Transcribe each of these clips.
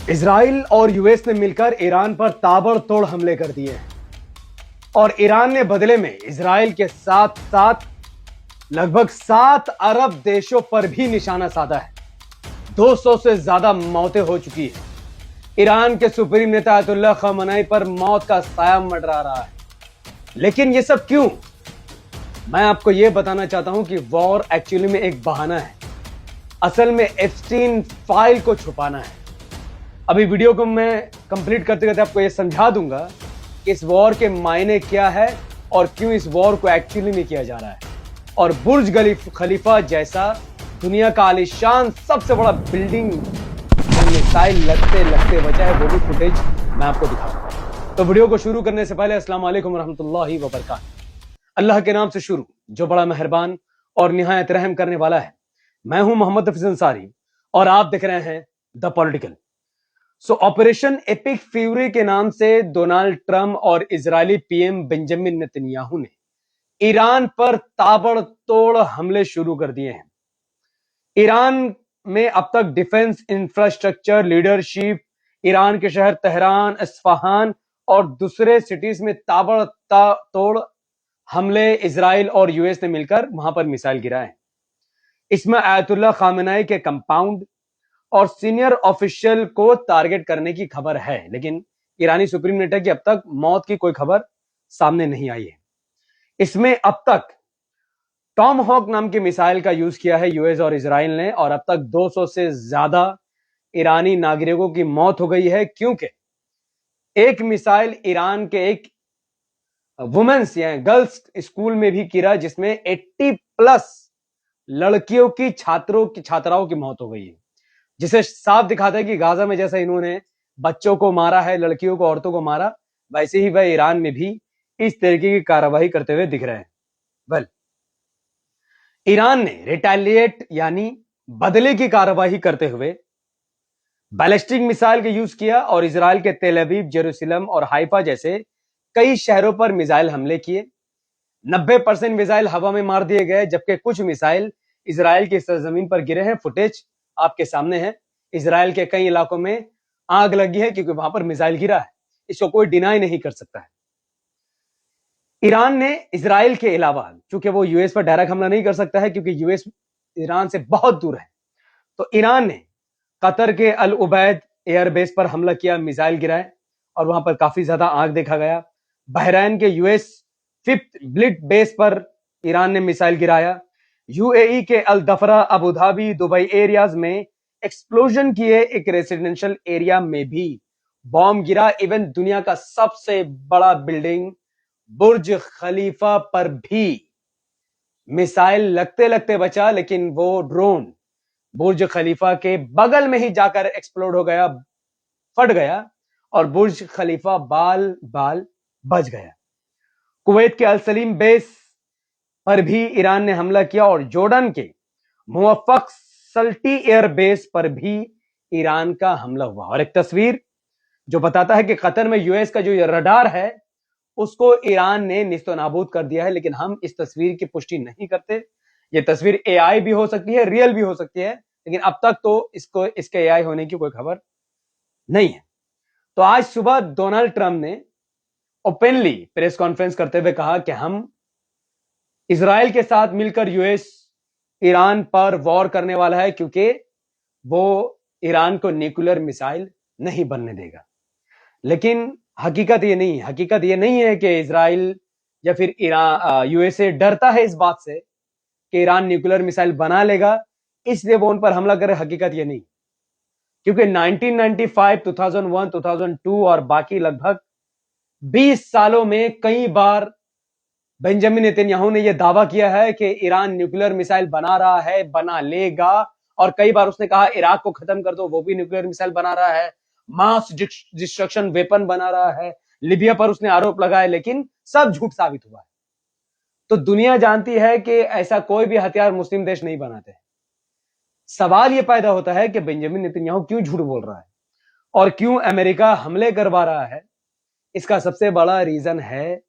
Israel और US ने मिलकर ईरान पर ताबड़तोड़ हमले कर दिए हैं और ईरान ने बदले में इजराइल के साथ साथ लगभग 7 अरब देशों पर भी निशाना साधा है। 200 से ज्यादा मौतें हो चुकी हैं। ईरान के सुप्रीम नेता अयतुल्लाह खamenei पर मौत का साया मंडरा रहा है। लेकिन ये सब क्यों? मैं आपको यह बताना चाहता हूं कि वॉर एक्चुअली में एक बहाना है। असल में एप्स्टीन फाइल को छुपाना है। अभी वीडियो को मैं कंप्लीट करते करते आपको यह समझा दूंगा कि इस वॉर के मायने क्या है और क्यों इस वॉर को एक्चुअली में किया जा रहा है। और बुर्ज खलीफा जैसा दुनिया का आलीशान सबसे बड़ा बिल्डिंग मिसाइल लगते लगते बचा है, वो भी फुटेज मैं आपको दिखाऊंगा। तो वीडियो को शुरू करने से पहले अस्सलाम वालेकुम रहमतुल्लाहि व बरकातहू। अल्लाह के नाम से शुरू जो बड़ा मेहरबान और निहायत रहम करने वाला है। मैं हूं मोहम्मद हफीज अंसारी और आप देख रहे हैं the political. Operation epic fury के नाम से डोनाल्ड ट्रंप और इजरायली पीएम बेंजामिन नेतन्याहू ने ईरान पर ताबड़तोड़ हमले शुरू कर दिए हैं। ईरान में अब तक डिफेंस इंफ्रास्ट्रक्चर, लीडरशिप, ईरान के शहर तेहरान, इस्फहान और दूसरे सिटीज में ताबड़तोड़ हमले इजराइल और यूएस ने मिलकर वहां पर मिसाइल गिराए हैं। इसमें अयतुल्लाह खामेनेई के कंपाउंड और सीनियर ऑफिशियल को टारगेट करने की खबर है, लेकिन ईरानी सुप्रीम नेता की अब तक मौत की कोई खबर सामने नहीं आई है। इसमें अब तक टॉम हॉक नाम की मिसाइल का यूज किया है यूएस और इजराइल ने, और अब तक 200 से ज्यादा ईरानी नागरिकों की मौत हो गई है, क्योंकि एक मिसाइल ईरान के एक वुमेन्स या गर्ल्स स्कूल में भी गिरा, जिसमें 80+ लड़कियों की छात्राओं की मौत हो गई है, जिसे साफ दिखाता है कि गाजा में जैसा इन्होंने बच्चों को मारा है, लड़कियों को, औरतों को मारा, वैसे ही वह ईरान में भी इस तरीके की कार्रवाई करते हुए दिख रहे हैं। वेल, ईरान ने रिटेलिएट यानी बदले की कार्रवाई करते हुए बैलिस्टिक मिसाइल का यूज किया और इजराइल के तेल अवीव, जेरूसलम और हाइफा जैसे कई शहरों पर मिसाइल हमले किए। 90% मिसाइल हवा में मार दिए गए, जबकि कुछ मिसाइल इजराइल की सरजमीन पर गिरे हैं। फुटेज आपके सामने है। इजराइल के कई इलाकों में आग लगी है क्योंकि वहां पर मिसाइल गिरा है। इसको कोई डिनाई नहीं कर सकता है। ईरान ने इजराइल के अलावा, चूंकि वो यूएस पर डायरेक्ट हमला नहीं कर सकता है क्योंकि यूएस ईरान से बहुत दूर है, तो ईरान ने कतर के अल उबैद एयरबेस पर हमला किया, मिसाइल गिराए और वहां पर काफी ज्यादा आग देखा गया। बहरीन के यूएस 5th फ्लीट बेस पर ईरान ने मिसाइल गिराया। यूएई के अल दफरा, अबू धाबी, दुबई एरियाज में एक्सप्लोजन किए। एक रेसिडेंशियल एरिया में भी बॉम्ब गिरा। इवन दुनिया का सबसे बड़ा बिल्डिंग बुर्ज खलीफा पर भी मिसाइल लगते लगते बचा, लेकिन वो ड्रोन बुर्ज खलीफा के बगल में ही जाकर एक्सप्लोड हो गया, फट गया और बुर्ज खलीफा बाल बाल बच गया। कुवैत के अल सलीम बेस पर भी ईरान ने हमला किया और जॉर्डन के मुवफ्फक सल्टी एयर बेस पर भी ईरान का हमला हुआ। और एक तस्वीर जो बताता है कि कतर में यूएस का जो रडार है उसको ईरान ने निस्तो नाबूद कर दिया है, लेकिन हम इस तस्वीर की पुष्टि नहीं करते। ये तस्वीर एआई भी हो सकती है, रियल भी हो सकती है, लेकिन अब तक तो इसके एआई होने की कोई खबर नहीं है। तो आज सुबह डोनाल्ड ट्रंप ने ओपनली प्रेस कॉन्फ्रेंस करते हुए कहा कि हम इजराइल के साथ मिलकर यूएस ईरान पर वॉर करने वाला है, क्योंकि वो ईरान को न्यूक्लियर मिसाइल नहीं बनने देगा। लेकिन हकीकत ये नहीं है। हकीकत ये नहीं है कि इजराइल या फिर यूएसए डरता है इस बात से कि ईरान न्यूक्लियर मिसाइल बना लेगा, इसलिए वो उन पर हमला करे। हकीकत ये नहीं, क्योंकि 1995, 2001, 2002 और बाकी लगभग 20 सालों में कई बार बेंजामिन नेतन्याहू ने यह दावा किया है कि ईरान न्यूक्लियर मिसाइल बना रहा है, बना लेगा। और कई बार उसने कहा इराक को खत्म कर दो, वो भी न्यूक्लियर मिसाइल बना रहा है। मास डिस्ट्रक्शन वेपन बना रहा है। लीबिया पर उसने आरोप लगाए, लेकिन सब झूठ साबित हुआ है। तो दुनिया जानती है कि ऐसा कोई भी हथियार मुस्लिम देश नहीं बनाते। सवाल यह पैदा होता है कि बेंजामिन नेतन्याहू क्यों झूठ बोल रहा है और क्यों अमेरिका हमले करवा रहा है। इसका सबसे बड़ा रीजन है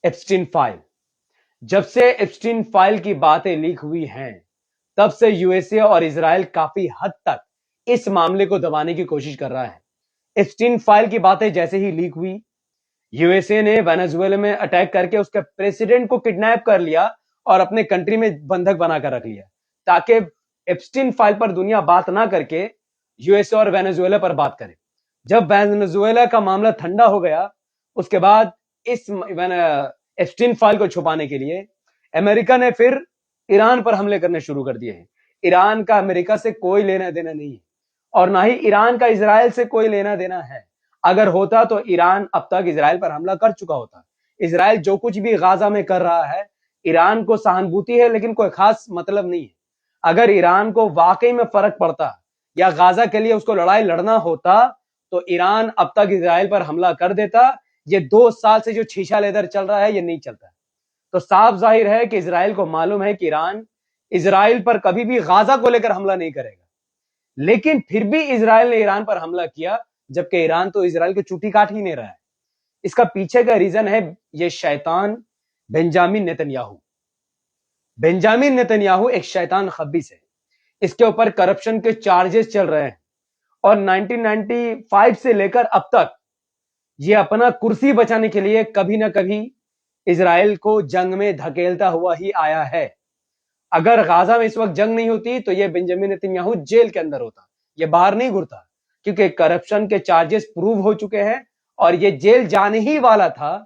एप्स्टीन फाइल। जब से एप्स्टीन फाइल की बातें लीक हुई हैं, तब से यूएसए और इजराइल काफी हद तक इस मामले को दबाने की कोशिश कर रहा है। एप्स्टीन फाइल की बातें जैसे ही लीक हुई, यूएसए ने वेनेजुएला में अटैक करके उसके प्रेसिडेंट को किडनैप कर लिया और अपने कंट्री में बंधक बनाकर रख लिया, ताकि एप्स्टीन फाइल पर दुनिया बात ना करके यूएसए और वेनेजुएला पर बात करे। जब वेनेजुएला का मामला ठंडा हो गया, उसके बाद इस एप्स्टीन फाइल को छुपाने के लिए अमेरिका ने फिर ईरान पर हमले करने शुरू कर दिए हैं। ईरान का अमेरिका से कोई लेना देना नहीं है और ना ही ईरान का इजराइल से कोई लेना देना है। अगर होता तो ईरान अब तक इजराइल पर हमला कर चुका होता। इजराइल जो कुछ भी गाजा में कर रहा है, ईरान को सहानुभूति है लेकिन कोई खास मतलब नहीं है। अगर ईरान को वाकई में फर्क पड़ता या गाजा के लिए उसको लड़ाई लड़ना होता तो ईरान अब तक इजराइल पर हमला कर देता। ये 2 साल से जो छीछा लेदर चल रहा है, ये नहीं चलता। तो साफ जाहिर है कि इजराइल को मालूम है कि ईरान इजराइल पर कभी भी गाजा को लेकर हमला नहीं करेगा, लेकिन फिर भी इजराइल ने ईरान पर हमला किया, जबकि ईरान तो इजराइल की चुटी काट ही नहीं रहा है। इसका पीछे का रीजन है ये शैतान बेंजामिन नेतन्याहू। बेंजामिन नेतन्याहू एक शैतान खब्बीस है। इसके ऊपर करप्शन के चार्जेस चल रहे हैं और 1995 से लेकर अब तक ये अपना कुर्सी बचाने के लिए कभी ना कभी इजराइल को जंग में धकेलता हुआ ही आया है। अगर गाजा में इस वक्त जंग नहीं होती तो ये बेंजामिन नेतन्याहू जेल के अंदर होता, ये बाहर नहीं घुरता, क्योंकि करप्शन के चार्जेस प्रूव हो चुके हैं और ये जेल जाने ही वाला था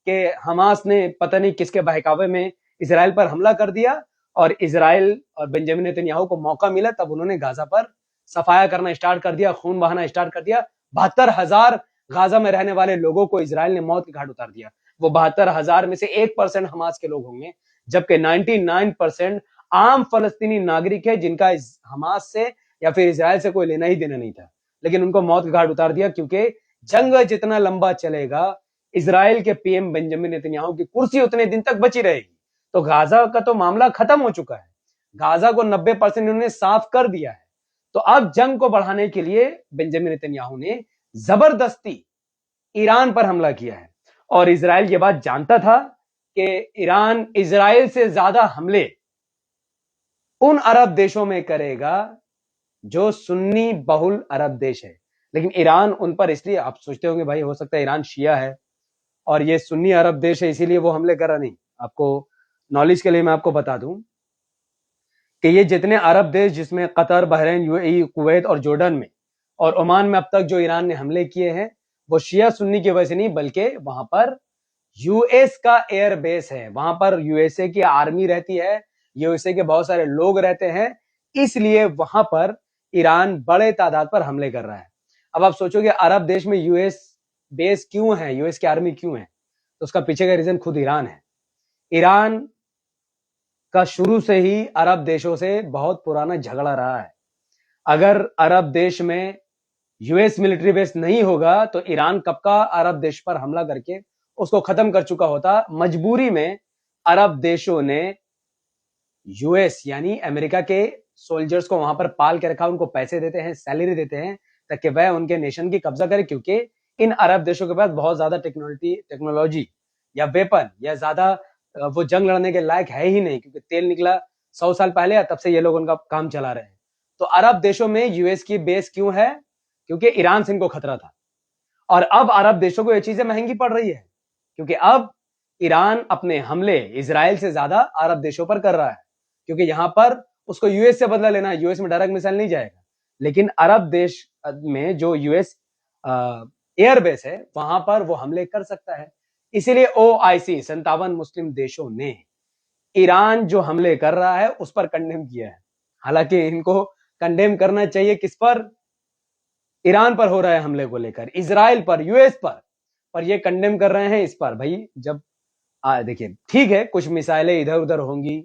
कि हमास ने पता नहीं किसके बहकावे में इजराइल पर हमला कर दिया और इजराइल और बेंजामिन नेतन्याहू को मौका मिला, तब उन्होंने गाजा पर सफाया करना स्टार्ट कर दिया, खून बहाना स्टार्ट कर दिया। 72,000 गाजा में रहने वाले लोगों को इजराइल ने मौत के घाट उतार दिया। वो 72,000 में से 1% हमास के लोग होंगे, जबकि 99% आम फलस्तीनी नागरिक है जिनका हमास से या फिर इजराइल से कोई लेना ही देना नहीं था, लेकिन उनको मौत के घाट उतार दिया, क्योंकि जंग जितना लंबा चलेगा इजराइल के पीएम बेंजामिन नेतन्याहू की कुर्सी उतने दिन तक बची रहेगी। तो गाजा का तो मामला खत्म हो चुका है, गाजा को 90% उन्होंने साफ कर दिया है। तो अब जंग को बढ़ाने के लिए बेंजामिन नेतन्याहू ने जबरदस्ती ईरान पर हमला किया है और इजराइल ये बात जानता था कि ईरान इजराइल से ज्यादा हमले उन अरब देशों में करेगा जो सुन्नी बहुल अरब देश है, लेकिन ईरान उन पर, इसलिए आप सोचते होंगे भाई हो सकता है ईरान शिया है और ये सुन्नी अरब देश है इसीलिए वो हमले कर रहा नहीं। आपको नॉलेज के लिए मैं आपको बता दूं कि ये जितने अरब देश जिसमें कतर, बहरीन, यूएई, कुवैत और जॉर्डन में और ओमान में अब तक जो ईरान ने हमले किए हैं वो शिया सुन्नी की वजह से नहीं, बल्कि वहां पर यूएस का एयर बेस है, वहां पर यूएसए की आर्मी रहती है, यूएसए के बहुत सारे लोग रहते हैं, इसलिए वहां पर ईरान बड़े तादाद पर हमले कर रहा है। अब आप सोचोगे अरब देश में यूएस बेस क्यों है, यूएस की आर्मी क्यों है, तो उसका पीछे का रीजन खुद ईरान है। ईरान का शुरू से ही अरब देशों से बहुत पुराना झगड़ा रहा है। अगर अरब देश में यूएस मिलिट्री बेस नहीं होगा तो ईरान कब का अरब देश पर हमला करके उसको खत्म कर चुका होता। मजबूरी में अरब देशों ने यूएस यानी अमेरिका के सोल्जर्स को वहां पर पाल के रखा, उनको पैसे देते हैं, सैलरी देते हैं ताकि वह उनके नेशन की कब्जा करे, क्योंकि इन अरब देशों के पास बहुत ज्यादा टेक्नोलॉजी या वेपन या ज्यादा वो जंग लड़ने के लायक है ही नहीं, क्योंकि तेल निकला 100 साल पहले, तब से ये लोग उनका काम चला रहे हैं। तो अरब देशों में यूएस की बेस क्यों है, क्योंकि ईरान से इनको खतरा था। और अब अरब देशों को ये चीजें महंगी पड़ रही है, क्योंकि अब ईरान अपने हमले इजराइल से ज्यादा अरब देशों पर कर रहा है, क्योंकि यहां पर उसको यूएस से बदला लेना है, यूएस में डायरेक्ट मिसाइल नहीं जाएगा, लेकिन अरब देश में जो यूएस एयरबेस है वहां पर वो हमले कर सकता है। इसीलिए ओआईसी 57 मुस्लिम देशों ने ईरान जो हमले कर रहा है उस पर कंडेम किया है। हालांकि इनको कंडेम करना चाहिए किस पर, ईरान पर हो रहा है हमले को लेकर, इजराइल पर, यूएस पर ये कंडेम कर रहे हैं इस पर। भाई जब देखिए ठीक है, कुछ मिसाइलें इधर उधर होंगी,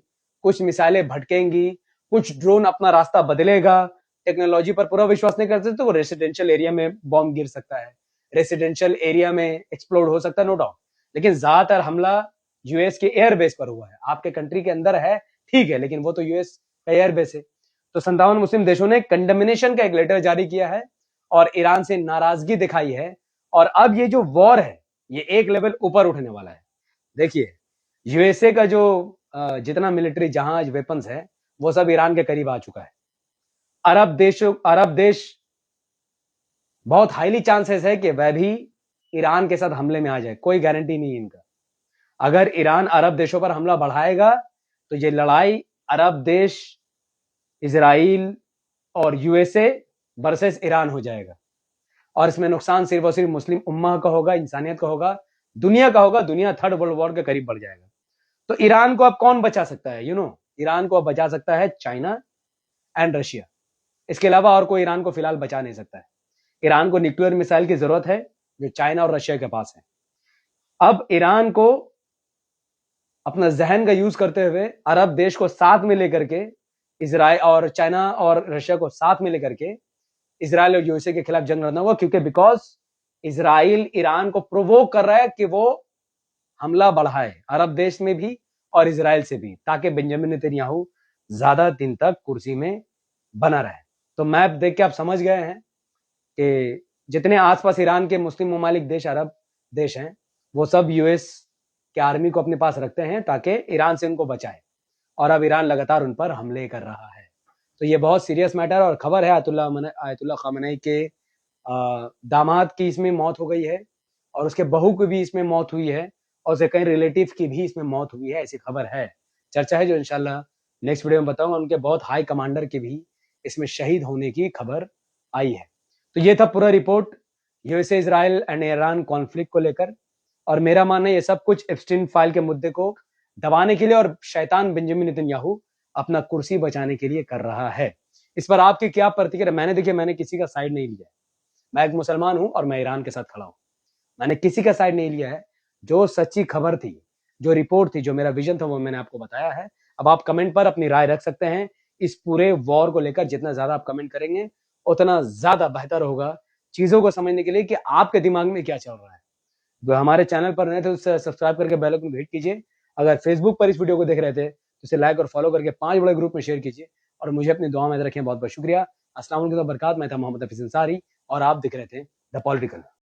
कुछ मिसाइलें भटकेंगी, कुछ ड्रोन अपना रास्ता बदलेगा, टेक्नोलॉजी पर पूरा विश्वास नहीं करते तो वो रेसिडेंशियल एरिया में बॉम्ब गिर सकता है, रेसिडेंशियल एरिया में एक्सप्लोड हो सकता है, नो डाउट। लेकिन ज्यादातर हमला यूएस के एयरबेस पर हुआ है, आपके कंट्री के अंदर है ठीक है, लेकिन वो तो यूएस का एयरबेस है। तो 57 मुस्लिम देशों ने कंडेमिनेशन का एक लेटर जारी किया है और ईरान से नाराजगी दिखाई है, और अब ये जो वॉर है ये एक लेवल ऊपर उठने वाला है। देखिए यूएसए का जो जितना मिलिट्री जहाज, वेपन्स है, वो सब ईरान के करीब आ चुका है। अरब देश बहुत हाईली चांसेस है कि वह भी ईरान के साथ हमले में आ जाए। कोई गारंटी नहीं है इनका। अगर ईरान अरब देशों पर हमला बढ़ाएगा तो ये लड़ाई अरब देश, इजराइल और यूएसए वर्सेस ईरान हो जाएगा, और इसमें नुकसान सिर्फ और सिर्फ मुस्लिम उम्मा का होगा, इंसानियत का होगा, दुनिया का होगा। दुनिया थर्ड वर्ल्ड वॉर के करीब बढ़ जाएगा। तो ईरान को अब कौन बचा सकता है? ईरान को अब बचा सकता है चाइना एंड रशिया। इसके अलावा और कोई ईरान को फिलहाल बचा नहीं सकता है। ईरान को न्यूक्लियर मिसाइल की जरूरत है जो चाइना और रशिया के पास है। अब ईरान को अपना जहन का यूज करते हुए अरब देश को साथ में लेकर के, इजराइल और चाइना और रशिया को साथ में लेकर के इजराइल और यूएसए के खिलाफ जंग लड़ना होगा, क्योंकि बिकॉज इजराइल ईरान को प्रोवोक कर रहा है कि वो हमला बढ़ाए अरब देश में भी और इजराइल से भी, ताकि बेंजामिन नेतन्याहू ज्यादा दिन तक कुर्सी में बना रहे। तो मैप देख के आप समझ गए हैं कि जितने आसपास ईरान के मुस्लिम ममालिक देश, अरब देश हैं, वो सब यूएस के आर्मी को अपने पास रखते हैं ताकि ईरान से उनको बचाए, और अब ईरान लगातार उन पर हमले कर रहा है। तो ये बहुत सीरियस मैटर और खबर है। आयतुल्ला खामेनी के दामाद की इसमें मौत हो गई है, और उसके बहू की भी इसमें मौत हुई है, और उसके कई रिलेटिव की भी इसमें मौत हुई है, ऐसी खबर है, चर्चा है, जो इंशाल्लाह नेक्स्ट वीडियो में बताऊंगा। उनके बहुत हाई कमांडर के भी इसमें शहीद होने की खबर आई है। तो ये था पूरा report USA Israel and Iran conflict को लेकर, और मेरा मानना है ये सब कुछ एप्स्टीन फाइल के मुद्दे को दबाने के लिए और शैतान बेंजामिन नेतन्याहू अपना कुर्सी बचाने के लिए कर रहा है। इस पर आपकी क्या प्रतिक्रिया? मैंने किसी का साइड नहीं लिया है। मैं एक मुसलमान हूं और मैं ईरान के साथ खड़ा हूं। मैंने किसी का साइड नहीं लिया है। जो सच्ची खबर थी, जो रिपोर्ट थी, जो मेरा विजन था, वो मैंने आपको बताया है। अब आप कमेंट पर अपनी राय रख सकते हैं इस पूरे वॉर को लेकर। जितना ज्यादा आप कमेंट करेंगे उतना ज्यादा बेहतर होगा चीजों को समझने के लिए कि आपके दिमाग में क्या चल रहा है। जो हमारे चैनल पर नए थे उसे सब्सक्राइब करके बेल आइकन को हिट कीजिए। अगर फेसबुक पर इस वीडियो को देख रहे थे तो इसे लाइक और फॉलो करके 5 बड़े ग्रुप में शेयर कीजिए, और मुझे अपनी दुआ में रखें। बहुत बहुत शुक्रिया। अस्सलाम वालेकुम, बरकात। मैं था मोहम्मद हफीज अंसारी और आप देख रहे थे द पॉलिटिकल।